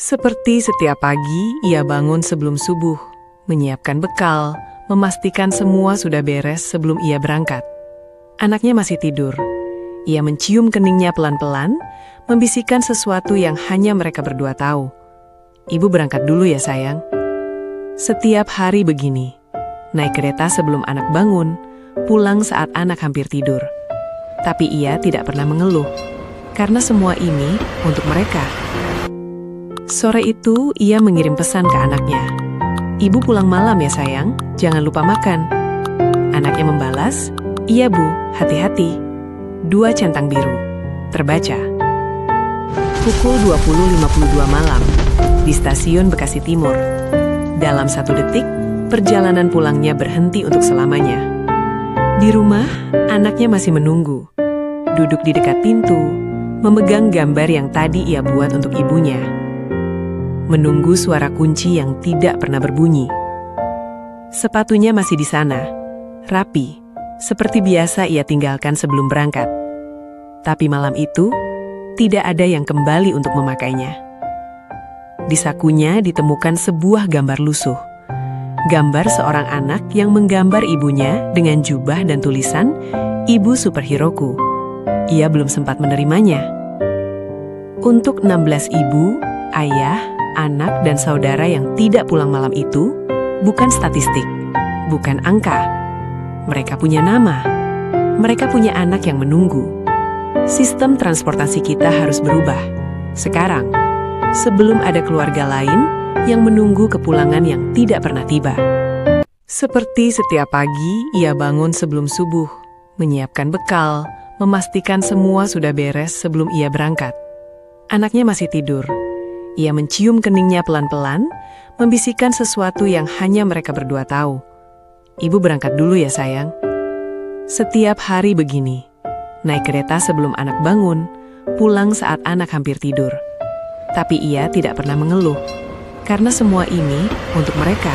Seperti setiap pagi, ia bangun sebelum subuh, menyiapkan bekal, memastikan semua sudah beres sebelum ia berangkat. Anaknya masih tidur. Ia mencium keningnya pelan-pelan, membisikkan sesuatu yang hanya mereka berdua tahu. Ibu berangkat dulu ya sayang. Setiap hari begini, naik kereta sebelum anak bangun, pulang saat anak hampir tidur. Tapi ia tidak pernah mengeluh, karena semua ini untuk mereka. Sore itu, ia mengirim pesan ke anaknya. Ibu pulang malam ya sayang, jangan lupa makan. Anaknya membalas, iya bu, hati-hati. 2 centang biru. Terbaca. Pukul 20.52 malam, di stasiun Bekasi Timur. Dalam 1 detik, perjalanan pulangnya berhenti untuk selamanya. Di rumah, anaknya masih menunggu. Duduk di dekat pintu, memegang gambar yang tadi ia buat untuk ibunya. Menunggu suara kunci yang tidak pernah berbunyi. Sepatunya masih di sana, rapi, seperti biasa ia tinggalkan sebelum berangkat. Tapi malam itu, tidak ada yang kembali untuk memakainya. Di sakunya ditemukan sebuah gambar lusuh. Gambar seorang anak yang menggambar ibunya dengan jubah dan tulisan, "Ibu superheroku." Ia belum sempat menerimanya. Untuk 16 ibu, ayah, anak, dan saudara yang tidak pulang malam itu, bukan statistik, bukan angka. Mereka punya nama. Mereka punya anak yang menunggu. Sistem transportasi kita harus berubah. Sekarang, sebelum ada keluarga lain yang menunggu kepulangan yang tidak pernah tiba. Seperti setiap pagi, ia bangun sebelum subuh, menyiapkan bekal, memastikan semua sudah beres sebelum ia berangkat. Anaknya masih tidur. Ia mencium keningnya pelan-pelan, membisikkan sesuatu yang hanya mereka berdua tahu. Ibu berangkat dulu ya sayang. Setiap hari begini, naik kereta sebelum anak bangun, pulang saat anak hampir tidur. Tapi ia tidak pernah mengeluh, karena semua ini untuk mereka.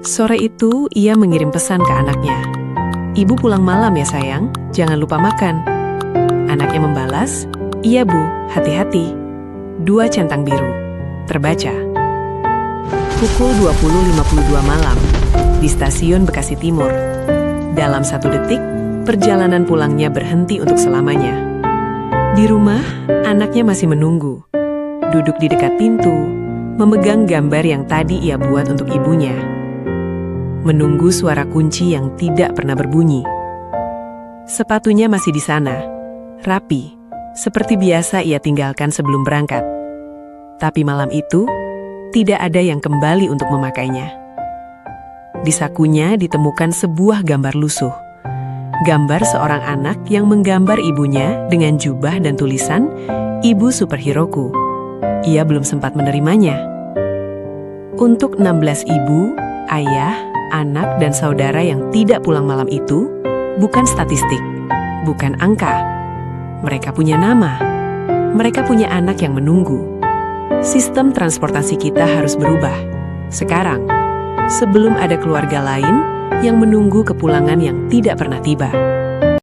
Sore itu, ia mengirim pesan ke anaknya. Ibu pulang malam ya sayang, jangan lupa makan. Anaknya membalas, iya bu, hati-hati. 2 centang biru. Terbaca. Pukul 20.52 malam, di stasiun Bekasi Timur. Dalam 1 detik, perjalanan pulangnya berhenti untuk selamanya. Di rumah, anaknya masih menunggu. Duduk di dekat pintu, memegang gambar yang tadi ia buat untuk ibunya. Menunggu suara kunci yang tidak pernah berbunyi. Sepatunya masih di sana, rapi, seperti biasa ia tinggalkan sebelum berangkat. Tapi malam itu, tidak ada yang kembali untuk memakainya. Di sakunya ditemukan sebuah gambar lusuh. Gambar seorang anak yang menggambar ibunya dengan jubah dan tulisan, "Ibu superheroku." Ia belum sempat menerimanya. Untuk 16 ibu, ayah, anak, dan saudara yang tidak pulang malam itu, bukan statistik, bukan angka. Mereka punya nama. Mereka punya anak yang menunggu. Sistem transportasi kita harus berubah. Sekarang, sebelum ada keluarga lain yang menunggu kepulangan yang tidak pernah tiba.